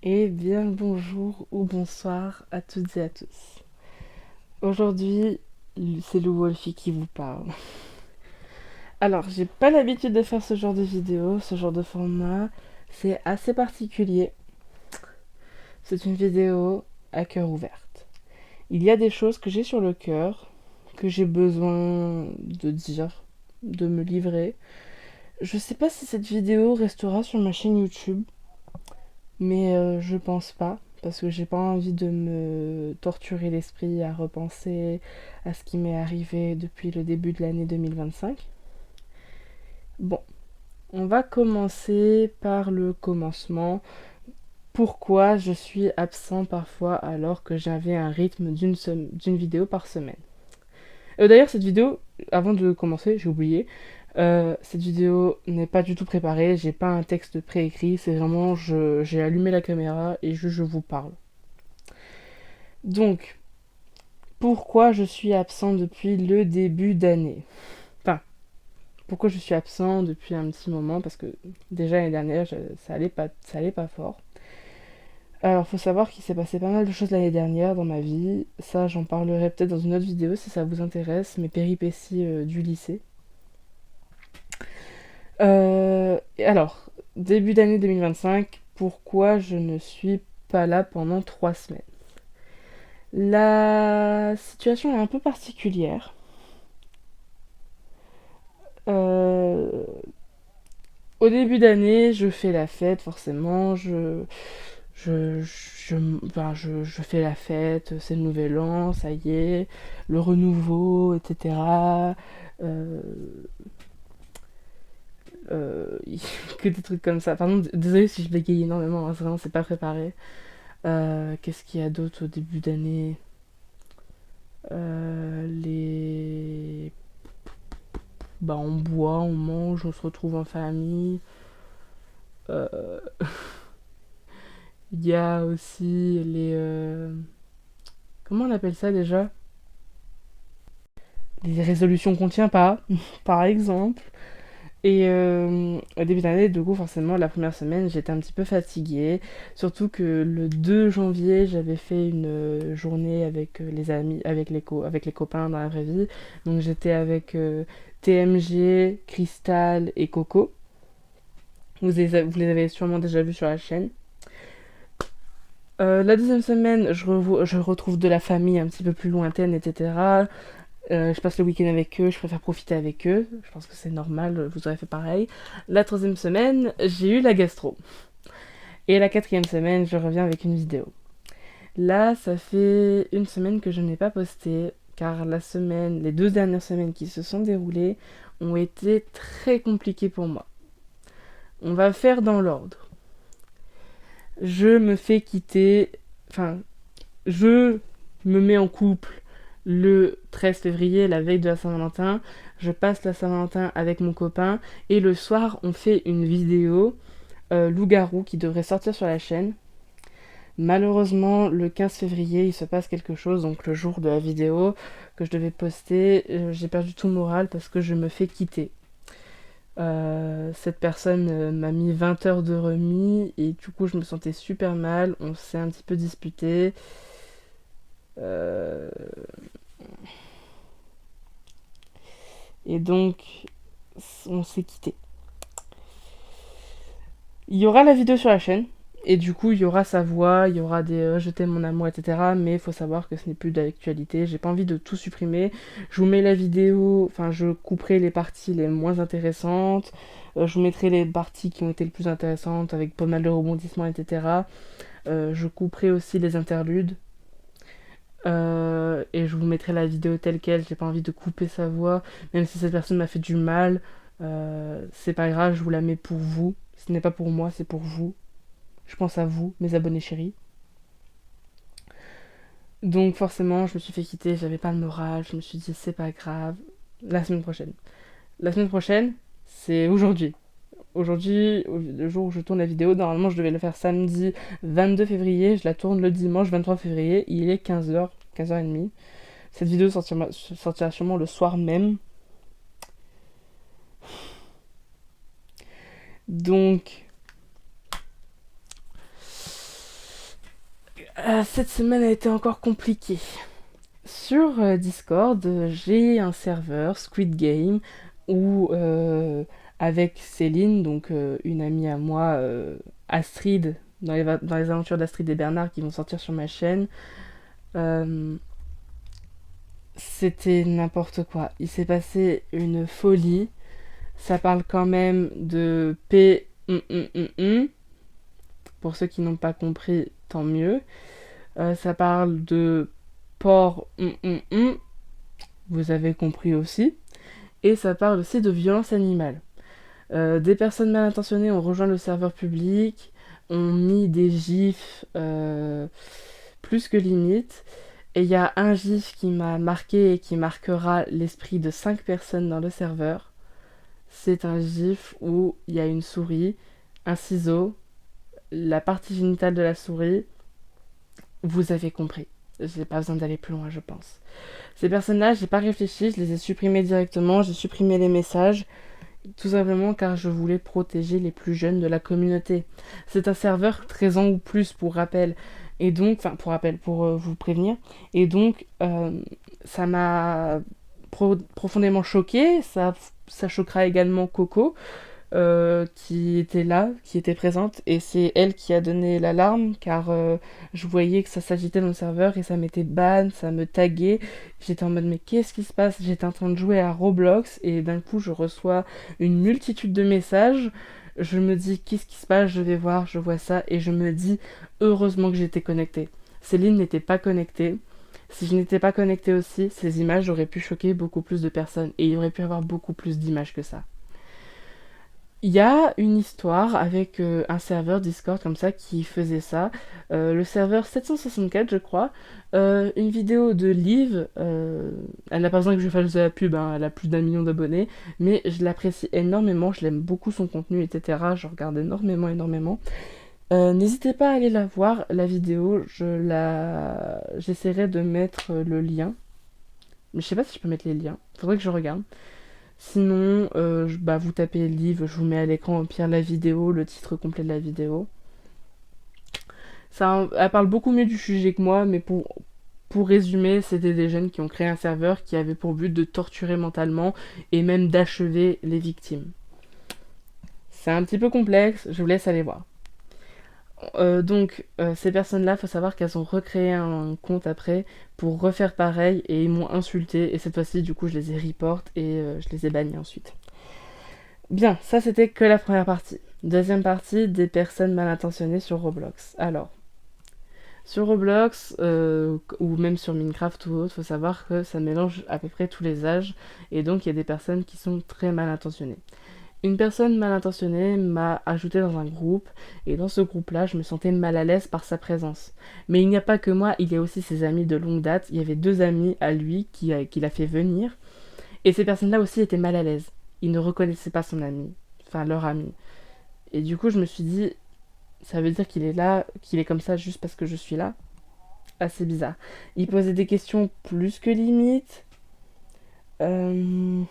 Et bien le bonjour ou bonsoir à toutes et à tous. Aujourd'hui, c'est le Wolfie qui vous parle. Alors, j'ai pas l'habitude de faire ce genre de vidéo, ce genre de format. C'est assez particulier. C'est une vidéo à cœur ouverte. Il y a des choses que j'ai sur le cœur, que j'ai besoin de dire, de me livrer. Je sais pas si cette vidéo restera sur ma chaîne YouTube, mais je pense pas, parce que j'ai pas envie de me torturer l'esprit à repenser à ce qui m'est arrivé depuis le début de l'année 2025. Bon, on va commencer par le commencement. Pourquoi je suis absent parfois alors que j'avais un rythme d'une vidéo par semaine. D'ailleurs, cette vidéo, avant de commencer, j'ai oublié, cette vidéo n'est pas du tout préparée, j'ai pas un texte préécrit, c'est vraiment j'ai allumé la caméra et je vous parle. Donc, pourquoi je suis absent depuis le début d'année? Enfin, pourquoi je suis absent depuis un petit moment? Parce que déjà l'année dernière, ça allait pas fort. Alors, faut savoir qu'il s'est passé pas mal de choses l'année dernière dans ma vie. Ça, j'en parlerai peut-être dans une autre vidéo si ça vous intéresse, mes péripéties du lycée. Alors, début d'année 2025, pourquoi je ne suis pas là pendant 3 semaines? La situation est un peu particulière. Euh, Au début d'année, je fais la fête, forcément. Je fais la fête, c'est le nouvel an, ça y est, le renouveau, etc. Euh, euh, que des trucs comme ça. Pardon, désolé si je bégaye énormément, hein, vraiment, c'est pas préparé. Qu'est-ce qu'il y a d'autre au début d'année? Les... Bah, on boit, on mange, on se retrouve en famille. Euh, Il y a aussi les... comment on appelle ça déjà? Les résolutions qu'on tient pas, par exemple. Et au début d'année, du coup, forcément, la première semaine, j'étais un petit peu fatiguée. Surtout que le 2 janvier, j'avais fait une journée avec les amis, avec les copains dans la vraie vie. Donc j'étais avec TMG, Crystal et Coco. Vous les avez sûrement déjà vus sur la chaîne. La deuxième semaine, je retrouve de la famille un petit peu plus lointaine, etc. Je passe le week-end avec eux, je préfère profiter avec eux. Je pense que c'est normal, vous aurez fait pareil. La troisième semaine, j'ai eu la gastro. Et la quatrième semaine, je reviens avec une vidéo. Là, ça fait une semaine que je n'ai pas posté, car les 2 dernières semaines qui se sont déroulées ont été très compliquées pour moi. On va faire dans l'ordre. Je me fais quitter, enfin, je me mets en couple le 13 février, la veille de la Saint-Valentin. Je passe la Saint-Valentin avec mon copain et le soir, on fait une vidéo loup-garou qui devrait sortir sur la chaîne. Malheureusement, le 15 février, il se passe quelque chose, donc le jour de la vidéo que je devais poster, j'ai perdu tout le moral parce que je me fais quitter. Cette personne m'a mis 20 heures de remis et du coup je me sentais super mal, on s'est un petit peu disputé. Euh, et donc on s'est quitté. Il y aura la vidéo sur la chaîne. Et du coup, il y aura sa voix, il y aura des je t'aime mon amour, etc. Mais il faut savoir que ce n'est plus d'actualité. J'ai pas envie de tout supprimer. Je vous mets la vidéo, enfin, je couperai les parties les moins intéressantes. Je vous mettrai les parties qui ont été les plus intéressantes avec pas mal de rebondissements, etc. Je couperai aussi les interludes. Et je vous mettrai la vidéo telle quelle. J'ai pas envie de couper sa voix. Même si cette personne m'a fait du mal, c'est pas grave, je vous la mets pour vous. Ce n'est pas pour moi, c'est pour vous. Je pense à vous, mes abonnés chéris. Donc forcément, je me suis fait quitter, j'avais pas le moral, je me suis dit c'est pas grave. La semaine prochaine. La semaine prochaine, c'est aujourd'hui. Aujourd'hui, le jour où je tourne la vidéo, normalement je devais le faire samedi 22 février, je la tourne le dimanche 23 février, il est 15h, 15h30. Cette vidéo sortira sûrement le soir même. Donc, Cette semaine a été encore compliquée. Sur Discord, j'ai un serveur Squid Game où avec Céline, donc une amie à moi, Astrid, dans les aventures d'Astrid et Bernard qui vont sortir sur ma chaîne, euh, c'était n'importe quoi. Il s'est passé une folie. Ça parle quand même de P. Pour ceux qui n'ont pas compris, tant mieux. Ça parle de porc. Vous avez compris aussi. Et ça parle aussi de violence animale. Des personnes mal intentionnées ont rejoint le serveur public, ont mis des gifs plus que limite. Et il y a un gif qui m'a marqué et qui marquera l'esprit de 5 personnes dans le serveur. C'est un gif où il y a une souris, un ciseau, la partie génitale de la souris. Vous avez compris. J'ai pas besoin d'aller plus loin, je pense. Ces personnes-là, j'ai pas réfléchi, je les ai supprimées directement, j'ai supprimé les messages, tout simplement car je voulais protéger les plus jeunes de la communauté. C'est un serveur 13 ans ou plus, pour rappel. Et donc, enfin, pour rappel, pour vous prévenir. Et donc, ça m'a profondément choqué. Ça choquera également Coco, qui était là, qui était présente, et c'est elle qui a donné l'alarme, car je voyais que ça s'agitait dans le serveur et ça m'était ban, ça me taguait. J'étais en mode mais qu'est-ce qui se passe? J'étais en train de jouer à Roblox et d'un coup je reçois une multitude de messages. Je me dis qu'est-ce qui se passe? Je vais voir, je vois ça et je me dis heureusement que j'étais connectée. Céline n'était pas connectée. Si je n'étais pas connectée aussi, ces images auraient pu choquer beaucoup plus de personnes et il y aurait pu avoir beaucoup plus d'images que ça. Il y a une histoire avec un serveur Discord comme ça qui faisait ça. Le serveur 764, je crois. Une vidéo de Liv. Elle n'a pas besoin que je fasse de la pub, hein, elle a plus d'1 million d'abonnés. Mais je l'apprécie énormément, je l'aime beaucoup son contenu, etc. Je regarde énormément, énormément. N'hésitez pas à aller la voir, la vidéo. J'essaierai de mettre le lien. Mais je sais pas si je peux mettre les liens. Faudrait que je regarde. Sinon, vous tapez livre, je vous mets à l'écran au pire la vidéo, le titre complet de la vidéo. Elle parle beaucoup mieux du sujet que moi, mais pour résumer, c'était des jeunes qui ont créé un serveur qui avait pour but de torturer mentalement et même d'achever les victimes. C'est un petit peu complexe, je vous laisse aller voir. Ces personnes-là, faut savoir qu'elles ont recréé un compte après pour refaire pareil et ils m'ont insulté et cette fois-ci, du coup, je les ai report et je les ai bannis ensuite. Bien, ça c'était que la première partie. Deuxième partie, des personnes mal intentionnées sur Roblox. Alors, sur Roblox ou même sur Minecraft ou autre, faut savoir que ça mélange à peu près tous les âges et donc il y a des personnes qui sont très mal intentionnées. Une personne mal intentionnée m'a ajouté dans un groupe, et dans ce groupe-là, je me sentais mal à l'aise par sa présence. Mais il n'y a pas que moi, il y a aussi ses amis de longue date. Il y avait 2 amis à lui qui l'a fait venir, et ces personnes-là aussi étaient mal à l'aise. Ils ne reconnaissaient pas son ami, enfin leur ami. Et du coup, je me suis dit, ça veut dire qu'il est là, qu'il est comme ça juste parce que je suis là. Assez bizarre. Il posait des questions plus que limites. Euh...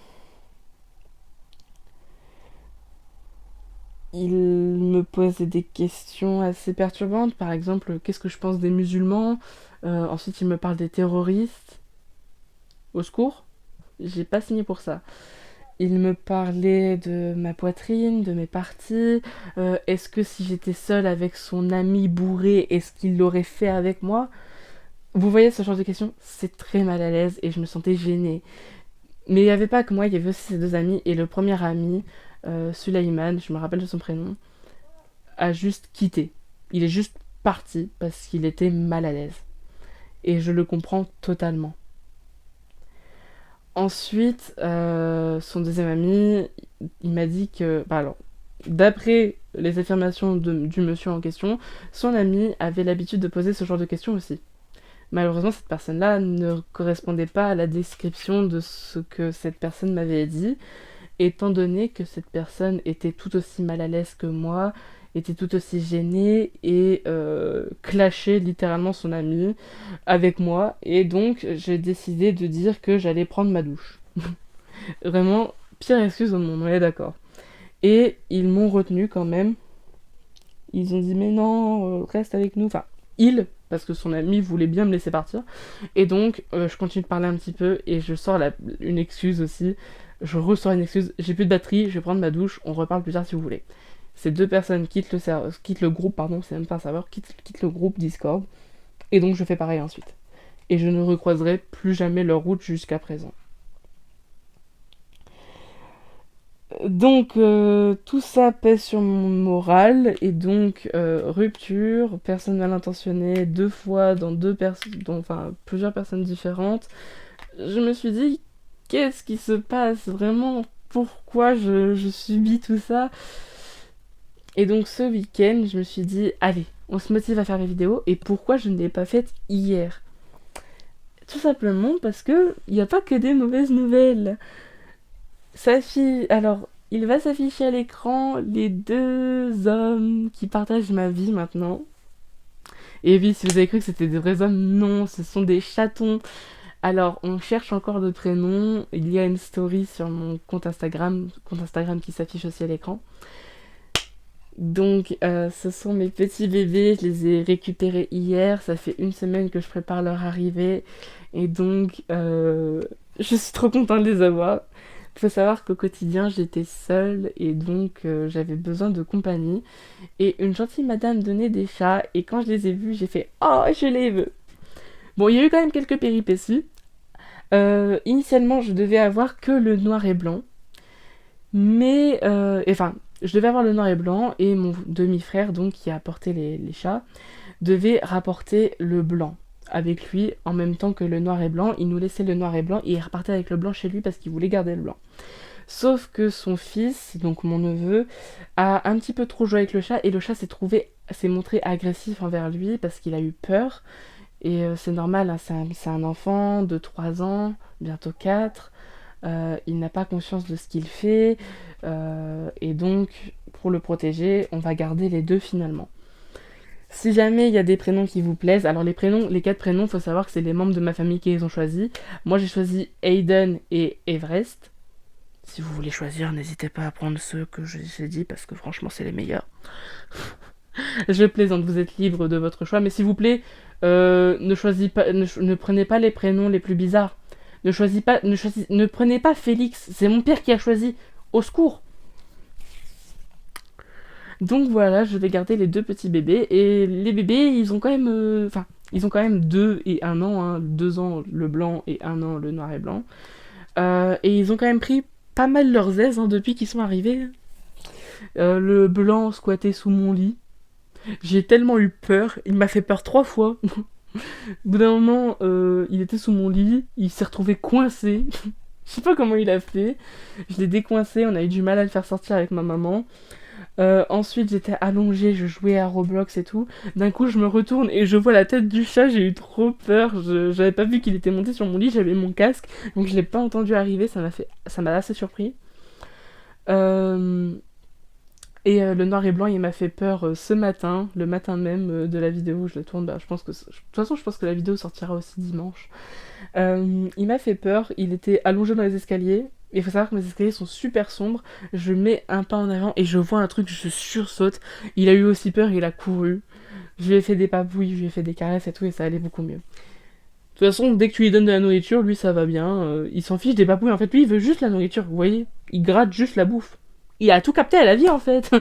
Il me posait des questions assez perturbantes. Par exemple, qu'est-ce que je pense des musulmans? Ensuite, il me parle des terroristes. Au secours? J'ai pas signé pour ça. Il me parlait de ma poitrine, de mes parties. Est-ce que si j'étais seule avec son ami bourré, est-ce qu'il l'aurait fait avec moi? Vous voyez ce genre de questions? C'est très mal à l'aise et je me sentais gênée. Mais il n'y avait pas que moi, il y avait aussi ses 2 amis. Et le premier ami, Sulaiman, je me rappelle de son prénom, a juste quitté. Il est juste parti parce qu'il était mal à l'aise. Et je le comprends totalement. Ensuite, son deuxième ami, il m'a dit que, d'après les affirmations du monsieur en question, son ami avait l'habitude de poser ce genre de questions aussi. Malheureusement, cette personne-là ne correspondait pas à la description de ce que cette personne m'avait dit, étant donné que cette personne était tout aussi mal à l'aise que moi, était tout aussi gênée et clashait littéralement son ami avec moi. Et donc, j'ai décidé de dire que j'allais prendre ma douche. Vraiment, pire excuse au monde, on est d'accord. Et ils m'ont retenu quand même. Ils ont dit, mais non, reste avec nous. Enfin, il, parce que son ami voulait bien me laisser partir. Et donc, je continue de parler un petit peu et je sors une excuse aussi. Je ressors une excuse, j'ai plus de batterie, je vais prendre ma douche, on reparle plus tard si vous voulez. Ces deux personnes quittent le groupe, pardon, c'est même pas un serveur, quittent le groupe Discord. Et donc je fais pareil ensuite. Et je ne recroiserai plus jamais leur route jusqu'à présent. Donc tout ça pèse sur mon moral et donc rupture, personne mal intentionnée, 2 fois dans plusieurs personnes différentes. Je me suis dit qu'est-ce qui se passe vraiment? Pourquoi je subis tout ça? Et donc ce week-end, je me suis dit allez, on se motive à faire les vidéos et pourquoi je ne l'ai pas faite hier? Tout simplement parce que il n'y a pas que des mauvaises nouvelles. Alors, il va s'afficher à l'écran les 2 hommes qui partagent ma vie maintenant. Et oui, si vous avez cru que c'était des vrais hommes, non, ce sont des chatons. Alors, on cherche encore de prénoms. Il y a une story sur mon compte Instagram qui s'affiche aussi à l'écran. Donc, ce sont mes petits bébés. Je les ai récupérés hier. Ça fait 1 semaine que je prépare leur arrivée. Et donc, je suis trop contente de les avoir. Il faut savoir qu'au quotidien, j'étais seule et donc j'avais besoin de compagnie. Et une gentille madame donnait des chats et quand je les ai vus, j'ai fait «Oh, je les veux!» Bon, il y a eu quand même quelques péripéties. Initialement, je devais avoir que le noir et blanc. Mais, je devais avoir le noir et blanc et mon demi-frère, donc qui a apporté les chats, devait rapporter le blanc avec lui en même temps que le noir et blanc. Il nous laissait le noir et blanc et il repartait avec le blanc chez lui parce qu'il voulait garder le blanc. Sauf que son fils, donc mon neveu, a un petit peu trop joué avec le chat et le chat s'est montré agressif envers lui parce qu'il a eu peur. Et c'est normal, hein, c'est un enfant de 3 ans, bientôt 4. Il n'a pas conscience de ce qu'il fait. Et donc, pour le protéger, on va garder les deux finalement. Si jamais il y a des prénoms qui vous plaisent, alors les 4 prénoms, faut savoir que c'est les membres de ma famille qui les ont choisis. Moi j'ai choisi Aiden et Everest. Si vous voulez choisir, n'hésitez pas à prendre ceux que j'ai dit parce que franchement c'est les meilleurs. Je plaisante, vous êtes libre de votre choix, mais s'il vous plaît, ne prenez pas les prénoms les plus bizarres. Ne prenez pas Félix, c'est mon père qui a choisi. Au secours! Donc voilà, je vais garder les 2 petits bébés. Et les bébés, ils ont quand même... ils ont quand même 2 et 1 an. Hein, 2 ans le blanc et 1 an le noir et blanc. Et ils ont quand même pris pas mal leurs aises hein, depuis qu'ils sont arrivés. Le blanc squattait sous mon lit. J'ai tellement eu peur. Il m'a fait peur 3 fois. Au bout d'un moment, il était sous mon lit. Il s'est retrouvé coincé. Je sais pas comment il a fait. Je l'ai décoincé. On a eu du mal à le faire sortir avec ma maman. Ensuite, j'étais allongée, je jouais à Roblox et tout. D'un coup, je me retourne et je vois la tête du chat. J'ai eu trop peur. J'avais pas vu qu'il était monté sur mon lit. J'avais mon casque, donc je l'ai pas entendu arriver. Ça m'a assez surpris. Le noir et blanc, il m'a fait peur ce matin, le matin même de la vidéo où je la tourne. Bah, de toute façon, je pense que la vidéo sortira aussi dimanche. Il m'a fait peur. Il était allongé dans les escaliers. Il faut savoir que mes escaliers sont super sombres. Je mets un pas en avant et je vois un truc, je sursaute. Il a eu aussi peur, il a couru. Je lui ai fait des papouilles, je lui ai fait des caresses et tout, et ça allait beaucoup mieux. De toute façon, dès que tu lui donnes de la nourriture, lui ça va bien. Il s'en fiche des papouilles. En fait, lui il veut juste la nourriture, vous voyez. Il gratte juste la bouffe. Il a tout capté à la vie en fait.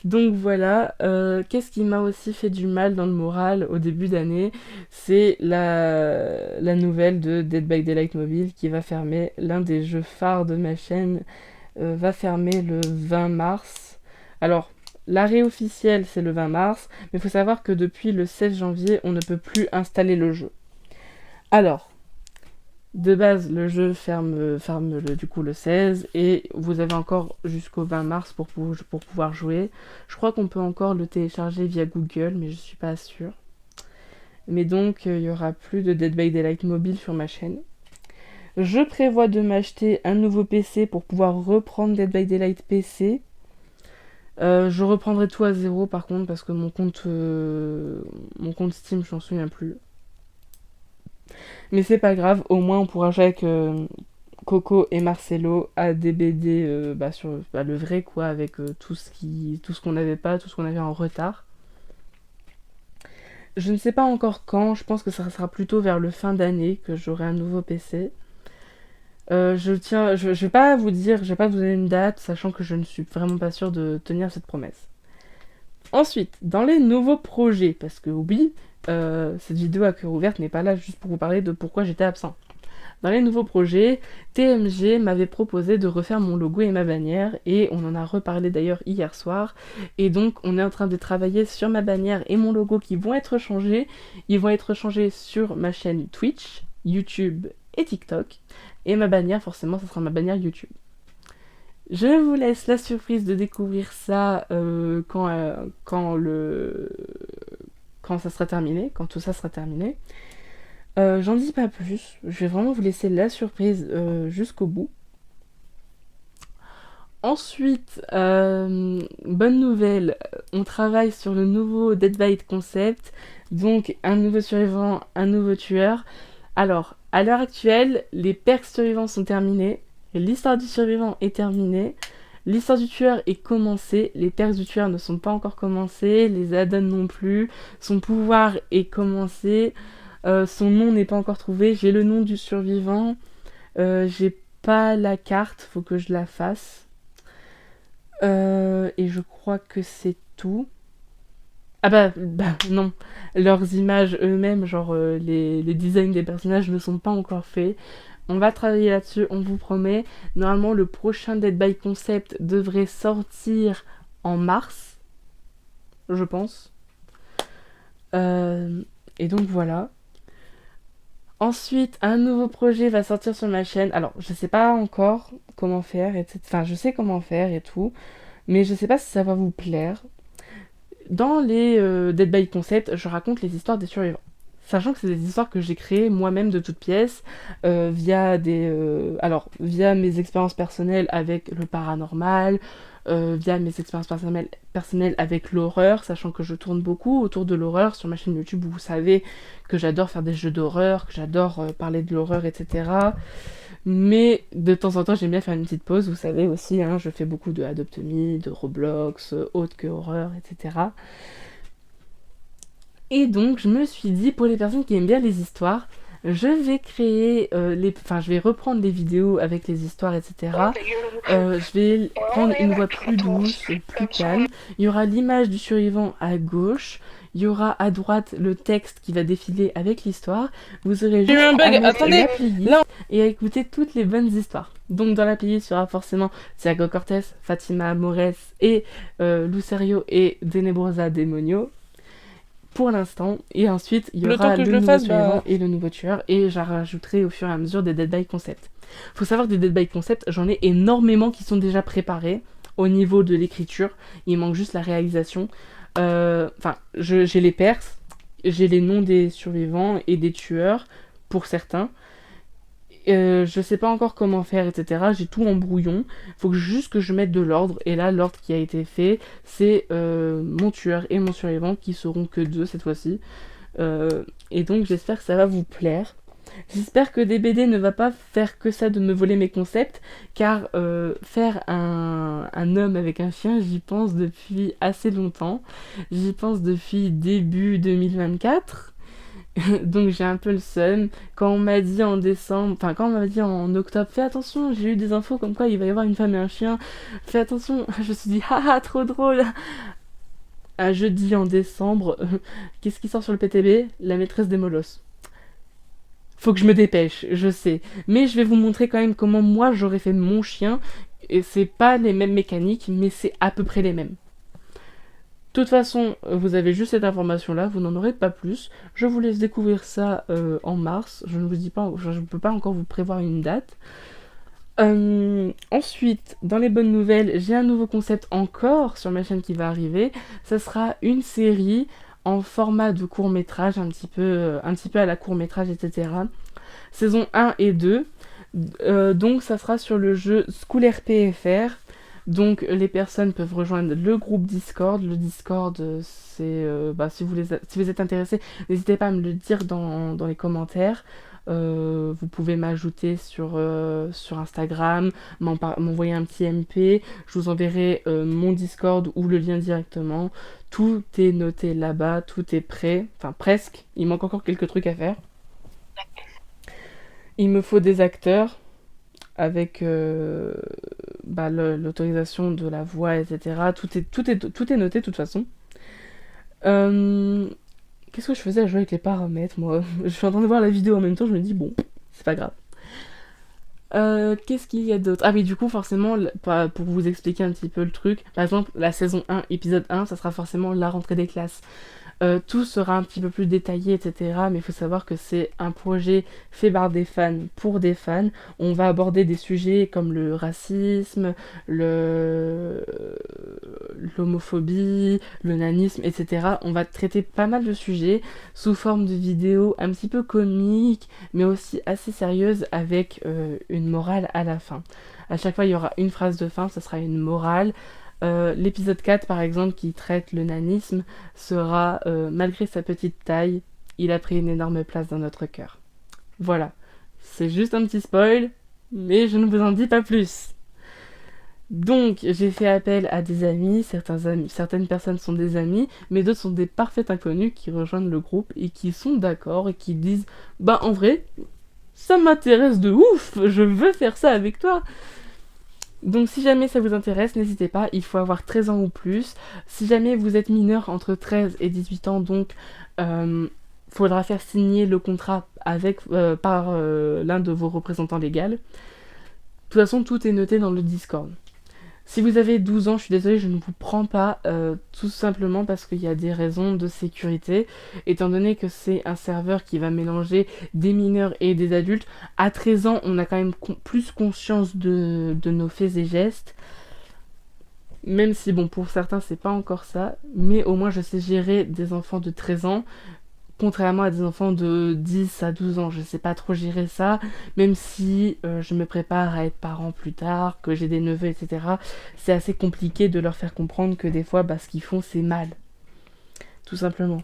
Donc voilà, qu'est-ce qui m'a aussi fait du mal dans le moral au début d'année? C'est la nouvelle de Dead by Daylight Mobile qui va fermer. L'un des jeux phares de ma chaîne va fermer le 20 mars. Alors, l'arrêt officiel c'est le 20 mars, mais il faut savoir que depuis le 16 janvier, on ne peut plus installer le jeu. Alors, de base, le jeu ferme du coup le 16 et vous avez encore jusqu'au 20 mars pour pouvoir jouer. Je crois qu'on peut encore le télécharger via Google, mais je suis pas sûre. Mais donc, il y aura plus de Dead by Daylight mobile sur ma chaîne. Je prévois de m'acheter un nouveau PC pour pouvoir reprendre Dead by Daylight PC. Je reprendrai tout à zéro par contre parce que mon compte Steam, je m'en souviens plus. Mais c'est pas grave, au moins on pourra jouer avec Coco et Marcelo à DBD sur le vrai quoi, avec tout ce qu'on n'avait pas, tout ce qu'on avait en retard. Je ne sais pas encore quand, je pense que ça sera plutôt vers le fin d'année que j'aurai un nouveau PC. Je vais pas vous dire, je vais pas vous donner une date, sachant que je ne suis vraiment pas sûre de tenir cette promesse. Ensuite, dans les nouveaux projets, parce que oui, cette vidéo à cœur ouverte n'est pas là juste pour vous parler de pourquoi j'étais absent. Dans les nouveaux projets, TMG m'avait proposé de refaire mon logo et ma bannière, et on en a reparlé d'ailleurs hier soir. Et donc, on est en train de travailler sur ma bannière et mon logo qui vont être changés. Ils vont être changés sur ma chaîne Twitch, YouTube et TikTok. Et ma bannière, forcément, ça sera ma bannière YouTube. Je vous laisse la surprise de découvrir ça quand ça sera terminé, quand tout ça sera terminé. J'en dis pas plus, je vais vraiment vous laisser la surprise jusqu'au bout. Ensuite, bonne nouvelle, on travaille sur le nouveau Dead by concept, donc un nouveau survivant, un nouveau tueur. Alors, à l'heure actuelle, les perks survivants sont terminés, l'histoire du survivant est terminée, l'histoire du tueur est commencée, les perks du tueur ne sont pas encore commencés, les add-ons non plus, son pouvoir est commencé, son nom n'est pas encore trouvé, j'ai le nom du survivant, j'ai pas la carte, faut que je la fasse. Et je crois que c'est tout. Ah bah non, leurs images eux-mêmes, genre les designs des personnages ne sont pas encore faits. On va travailler là-dessus, on vous promet. Normalement, le prochain Dead by Concept devrait sortir en mars, je pense. Et donc voilà. Ensuite, un nouveau projet va sortir sur ma chaîne. Alors, je sais pas encore comment faire, etc. Enfin, je sais comment faire et tout, mais je sais pas si ça va vous plaire. Dans les Dead by Concept, je raconte les histoires des survivants. Sachant que c'est des histoires que j'ai créées moi-même de toutes pièces, via mes expériences personnelles avec le paranormal, via mes expériences personnelles avec l'horreur, sachant que je tourne beaucoup autour de l'horreur sur ma chaîne YouTube, où vous savez que j'adore faire des jeux d'horreur, que j'adore parler de l'horreur, etc. Mais de temps en temps, j'aime bien faire une petite pause, vous savez aussi, hein, je fais beaucoup de Adopt Me, de Roblox, autre que horreur, etc. Et donc, je me suis dit, pour les personnes qui aiment bien les histoires, je vais créer je vais reprendre les vidéos avec les histoires, etc. Je vais prendre une voix plus douce, plus calme. Il y aura l'image du survivant à gauche. Il y aura à droite le texte qui va défiler avec l'histoire. Vous aurez juste à mettre la playlist et à écouter toutes les bonnes histoires. Donc dans la playlist, il y aura forcément Thiago Cortés, Fatima Amores et Lucerio et Denebrosa Demonio pour l'instant, et ensuite il y aura le nouveau survivant et le nouveau tueur, et j'en rajouterai au fur et à mesure des Dead by Concept. Faut savoir que des Dead by Concept, j'en ai énormément qui sont déjà préparés au niveau de l'écriture, il manque juste la réalisation. J'ai les perses, j'ai les noms des survivants et des tueurs pour certains. Je sais pas encore comment faire, etc. J'ai tout en brouillon. Faut juste que je mette de l'ordre. Et là, l'ordre qui a été fait, c'est mon tueur et mon survivant qui seront que 2 cette fois-ci. Et donc, j'espère que ça va vous plaire. J'espère que DBD ne va pas faire que ça de me voler mes concepts, car faire un homme avec un chien, j'y pense depuis assez longtemps. J'y pense depuis début 2024. Donc j'ai un peu le seum. Quand on m'a dit en décembre, enfin quand on m'a dit en octobre, fais attention, j'ai eu des infos comme quoi il va y avoir une femme et un chien, fais attention, je me suis dit, haha, trop drôle. Un jeudi en décembre, qu'est-ce qui sort sur le PTB? La maîtresse des molosses. Faut que je me dépêche, je sais. Mais je vais vous montrer quand même comment moi j'aurais fait mon chien. Et c'est pas les mêmes mécaniques, mais c'est à peu près les mêmes. De toute façon, vous avez juste cette information-là, vous n'en aurez pas plus. Je vous laisse découvrir ça en mars. Je ne vous dis pas, je ne peux pas encore vous prévoir une date. Ensuite, dans les bonnes nouvelles, j'ai un nouveau concept encore sur ma chaîne qui va arriver. Ça sera une série en format de court-métrage, un petit peu à la court-métrage, etc. Saison 1 et 2. Donc ça sera sur le jeu School RPFR. Donc les personnes peuvent rejoindre le groupe Discord. Le Discord, c'est si vous êtes intéressés, n'hésitez pas à me le dire dans les commentaires. Vous pouvez m'ajouter sur Instagram, m'envoyer un petit MP, je vous enverrai mon Discord ou le lien directement. Tout est noté là-bas, tout est prêt, enfin presque, il manque encore quelques trucs à faire. Il me faut des acteurs avec l'autorisation de la voix, etc. Tout est noté de toute façon. Euh, Qu'est-ce que je faisais à jouer avec les paramètres, moi? Je suis en train de voir la vidéo en même temps, je me dis, bon, c'est pas grave. Qu'est-ce qu'il y a d'autre? Ah oui, du coup, forcément, pour vous expliquer un petit peu le truc, par exemple, la saison 1, épisode 1, ça sera forcément la rentrée des classes. Tout sera un petit peu plus détaillé, etc. Mais il faut savoir que c'est un projet fait par des fans pour des fans. On va aborder des sujets comme le racisme, l'homophobie, le nanisme, etc. On va traiter pas mal de sujets sous forme de vidéos un petit peu comiques, mais aussi assez sérieuses avec une morale à la fin. À chaque fois, il y aura une phrase de fin, ça sera une morale. L'épisode 4, par exemple, qui traite le nanisme, sera malgré sa petite taille, il a pris une énorme place dans notre cœur. Voilà. C'est juste un petit spoil, mais je ne vous en dis pas plus. Donc, j'ai fait appel à des amis, certaines personnes sont des amis, mais d'autres sont des parfaits inconnus qui rejoignent le groupe et qui sont d'accord et qui disent bah en vrai, ça m'intéresse de ouf, je veux faire ça avec toi. Donc si jamais ça vous intéresse, n'hésitez pas, il faut avoir 13 ans ou plus. Si jamais vous êtes mineur entre 13 et 18 ans, donc faudra faire signer le contrat par l'un de vos représentants légaux. De toute façon, tout est noté dans le Discord. Si vous avez 12 ans, je suis désolée, je ne vous prends pas, tout simplement parce qu'il y a des raisons de sécurité. Étant donné que c'est un serveur qui va mélanger des mineurs et des adultes, à 13 ans, on a quand même plus conscience de nos faits et gestes. Même si, bon, pour certains, c'est pas encore ça, mais au moins je sais gérer des enfants de 13 ans. Contrairement à des enfants de 10 à 12 ans, je sais pas trop gérer ça, même si je me prépare à être parent plus tard, que j'ai des neveux, etc. C'est assez compliqué de leur faire comprendre que des fois, ce qu'ils font, c'est mal. Tout simplement.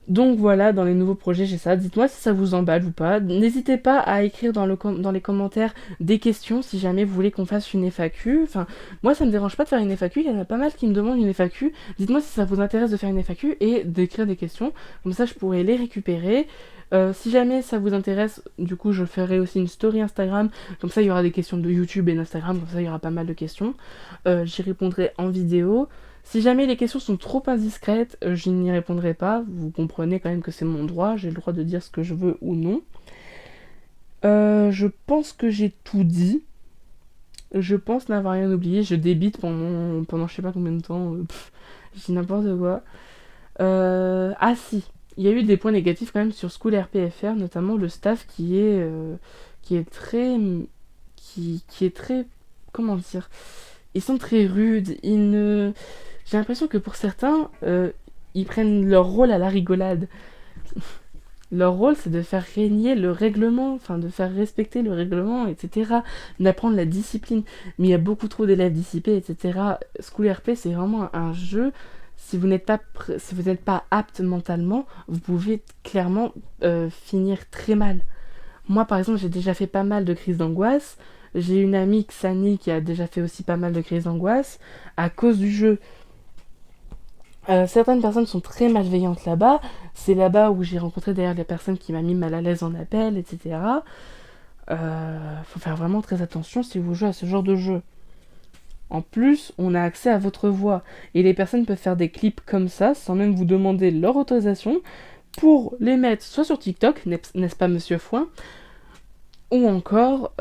Donc voilà, dans les nouveaux projets, j'ai ça. Dites-moi si ça vous emballe ou pas. N'hésitez pas à écrire dans les commentaires des questions si jamais vous voulez qu'on fasse une FAQ. Enfin, moi, ça me dérange pas de faire une FAQ. Il y en a pas mal qui me demandent une FAQ. Dites-moi si ça vous intéresse de faire une FAQ et d'écrire des questions. Comme ça, je pourrais les récupérer. Si jamais ça vous intéresse, du coup, je ferai aussi une story Instagram. Comme ça, il y aura des questions de YouTube et d'Instagram. Comme ça, il y aura pas mal de questions. J'y répondrai en vidéo. Si jamais les questions sont trop indiscrètes, je n'y répondrai pas. Vous comprenez quand même que c'est mon droit, j'ai le droit de dire ce que je veux ou non. Je pense que j'ai tout dit. Je pense n'avoir rien oublié. Je débite pendant je sais pas combien de temps. Je dis n'importe quoi. Ah si, il y a eu des points négatifs quand même sur School RPFR, notamment le staff qui est très... qui est très... Comment dire? Ils sont très rudes, j'ai l'impression que pour certains, ils prennent leur rôle à la rigolade. Leur rôle, c'est de faire régner le règlement, enfin de faire respecter le règlement, etc. D'apprendre la discipline. Mais il y a beaucoup trop d'élèves dissipés, etc. School RP, c'est vraiment un jeu. Si vous n'êtes pas apte mentalement, vous pouvez clairement finir très mal. Moi, par exemple, j'ai déjà fait pas mal de crises d'angoisse. J'ai une amie, Xani, qui a déjà fait aussi pas mal de crises d'angoisse à cause du jeu. Certaines personnes sont très malveillantes là-bas. C'est là-bas où j'ai rencontré d'ailleurs les personnes qui m'ont mis mal à l'aise en appel, etc. Faut faire vraiment très attention si vous jouez à ce genre de jeu. En plus, on a accès à votre voix. Et les personnes peuvent faire des clips comme ça, sans même vous demander leur autorisation, pour les mettre soit sur TikTok, n'est-ce pas Monsieur Foin, ou encore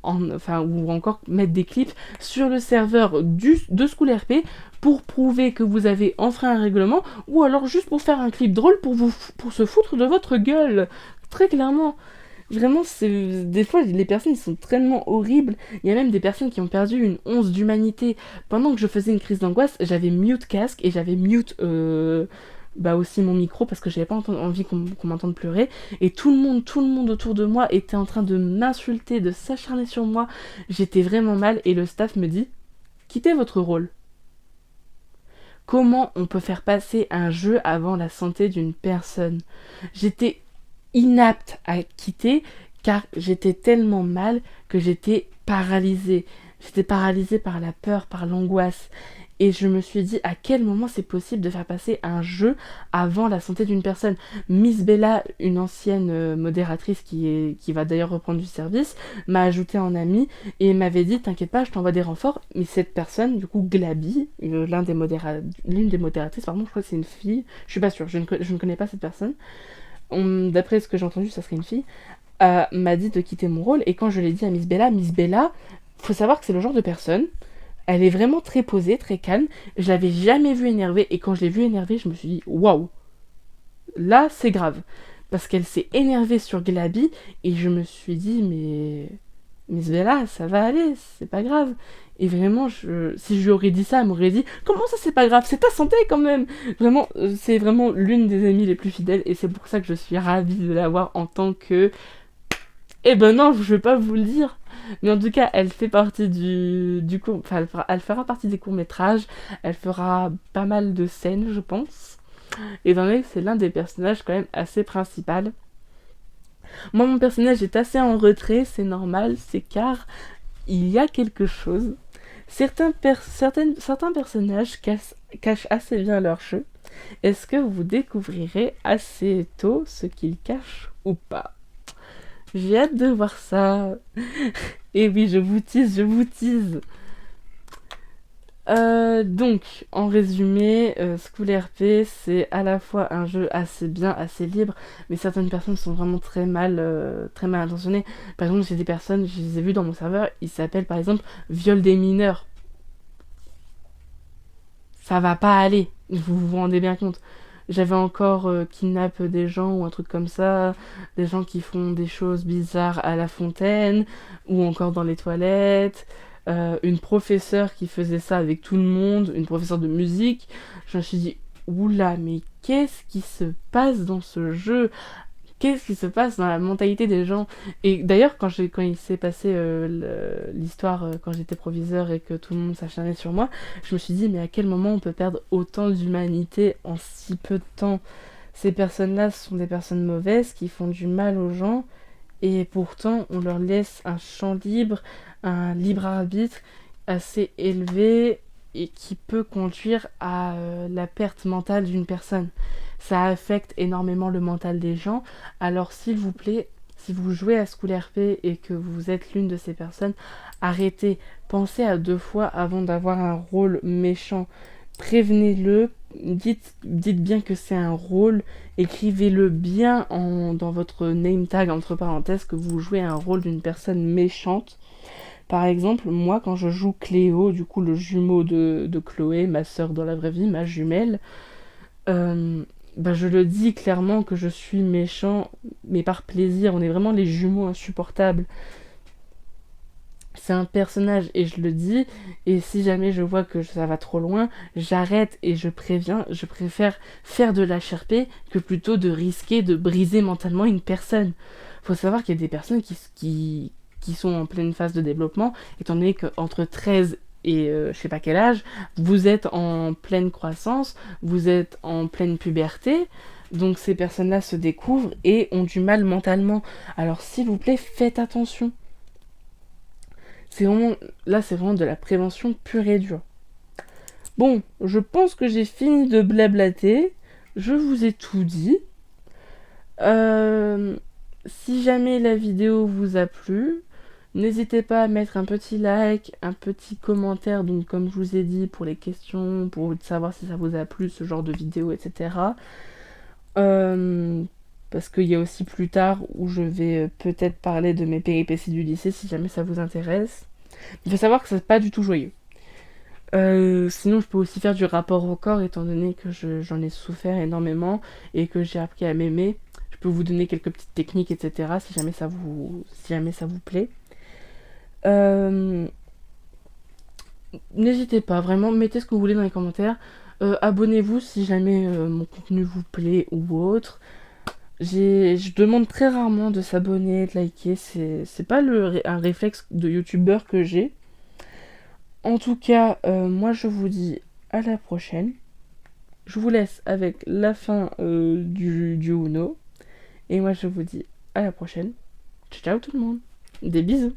ou encore mettre des clips sur le serveur de School RP pour prouver que vous avez enfreint un règlement, ou alors juste pour faire un clip drôle pour se foutre de votre gueule. Très clairement. Vraiment, des fois, les personnes ils sont tellement horribles. Il y a même des personnes qui ont perdu une once d'humanité. Pendant que je faisais une crise d'angoisse, j'avais mute casque et j'avais mute aussi mon micro parce que j'avais pas envie qu'on m'entende pleurer. Et tout le monde autour de moi était en train de m'insulter, de s'acharner sur moi. J'étais vraiment mal et le staff me dit « Quittez votre rôle ». Comment on peut faire passer un jeu avant la santé d'une personne? J'étais inapte à quitter car j'étais tellement mal que j'étais paralysée. J'étais paralysée par la peur, par l'angoisse. Et je me suis dit à quel moment c'est possible de faire passer un jeu avant la santé d'une personne. Miss Bella, une ancienne modératrice qui va d'ailleurs reprendre du service, m'a ajouté en amie et m'avait dit t'inquiète pas, je t'envoie des renforts. Mais cette personne, du coup Glaby, l'une des modératrices, pardon, je crois que c'est une fille, je suis pas sûre, je ne connais pas cette personne. D'après ce que j'ai entendu, ça serait une fille, m'a dit de quitter mon rôle. Et quand je l'ai dit à Miss Bella, faut savoir que c'est le genre de personne. Elle est vraiment très posée, très calme. Je l'avais jamais vue énervée. Et quand je l'ai vue énervée, je me suis dit waouh, là c'est grave. Parce qu'elle s'est énervée sur Glaby. Et je me suis dit mais Miss Bella, ça va aller, c'est pas grave. Et vraiment, si je lui aurais dit ça, elle m'aurait dit comment ça c'est pas grave, c'est ta santé quand même. Vraiment, c'est vraiment l'une des amies les plus fidèles. Et c'est pour ça que je suis ravie de l'avoir en tant que eh ben non, je vais pas vous le dire. Mais en tout cas, elle fait partie du court... Enfin, elle fera partie des courts-métrages. Elle fera pas mal de scènes, je pense. Étant donné que c'est l'un des personnages quand même assez principal. Moi, mon personnage est assez en retrait, c'est normal. C'est car il y a quelque chose. Certains personnages cachent assez bien leur jeu. Est-ce que vous découvrirez assez tôt ce qu'ils cachent ou pas? J'ai hâte de voir ça. Et oui, je vous tease, je vous tease. Donc, en résumé, School RP, c'est à la fois un jeu assez bien, assez libre, mais certaines personnes sont vraiment très mal intentionnées. Par exemple, j'ai des personnes, je les ai vues dans mon serveur, ils s'appellent par exemple viol des mineurs. Ça va pas aller, vous vous rendez bien compte. J'avais encore kidnappe des gens ou un truc comme ça, des gens qui font des choses bizarres à la fontaine ou encore dans les toilettes, une professeure qui faisait ça avec tout le monde, une professeure de musique. Je me suis dit, oula, mais qu'est-ce qui se passe dans ce jeu? Qu'est-ce qui se passe dans la mentalité des gens? Et d'ailleurs, quand il s'est passé l'histoire, quand j'étais proviseur et que tout le monde s'acharnait sur moi, je me suis dit, mais à quel moment on peut perdre autant d'humanité en si peu de temps? Ces personnes-là sont des personnes mauvaises qui font du mal aux gens, et pourtant on leur laisse un champ libre, un libre arbitre assez élevé et qui peut conduire à la perte mentale d'une personne. Ça affecte énormément le mental des gens. Alors s'il vous plaît, si vous jouez à School RP et que vous êtes l'une de ces personnes, arrêtez. Pensez à 2 fois avant d'avoir un rôle méchant. Prévenez-le, dites bien que c'est un rôle, écrivez-le bien dans votre name tag, entre parenthèses, que vous jouez un rôle d'une personne méchante. Par exemple, moi, quand je joue Cléo, du coup le jumeau de Chloé, ma sœur dans la vraie vie, ma jumelle, je le dis clairement que je suis méchant, mais par plaisir. On est vraiment les jumeaux insupportables. C'est un personnage et je le dis. Et si jamais je vois que ça va trop loin, j'arrête et je préviens. Je préfère faire de la HRP que plutôt de risquer de briser mentalement une personne. Faut savoir qu'il y a des personnes qui sont en pleine phase de développement, étant donné qu'entre 13 et je sais pas quel âge, vous êtes en pleine croissance, vous êtes en pleine puberté, donc ces personnes-là se découvrent et ont du mal mentalement. Alors s'il vous plaît, faites attention. C'est vraiment de la prévention pure et dure. Bon, je pense que j'ai fini de blablater. Je vous ai tout dit. Si jamais la vidéo vous a plu, n'hésitez pas à mettre un petit like, un petit commentaire, donc comme je vous ai dit, pour les questions, pour savoir si ça vous a plu, ce genre de vidéo, etc. Parce qu'il y a aussi plus tard où je vais peut-être parler de mes péripéties du lycée, si jamais ça vous intéresse. Il faut savoir que c'est pas du tout joyeux. Sinon, je peux aussi faire du rapport au corps, étant donné que j'en ai souffert énormément et que j'ai appris à m'aimer. Je peux vous donner quelques petites techniques, etc. si jamais ça vous plaît. N'hésitez pas, vraiment, mettez ce que vous voulez dans les commentaires. Abonnez-vous si jamais mon contenu vous plaît ou autre. Je demande très rarement de s'abonner, de liker. C'est pas un réflexe de youtubeur que j'ai. En tout cas, moi je vous dis à la prochaine. Je vous laisse avec la fin du Uno. Et moi je vous dis à la prochaine. Ciao tout le monde. Des bisous.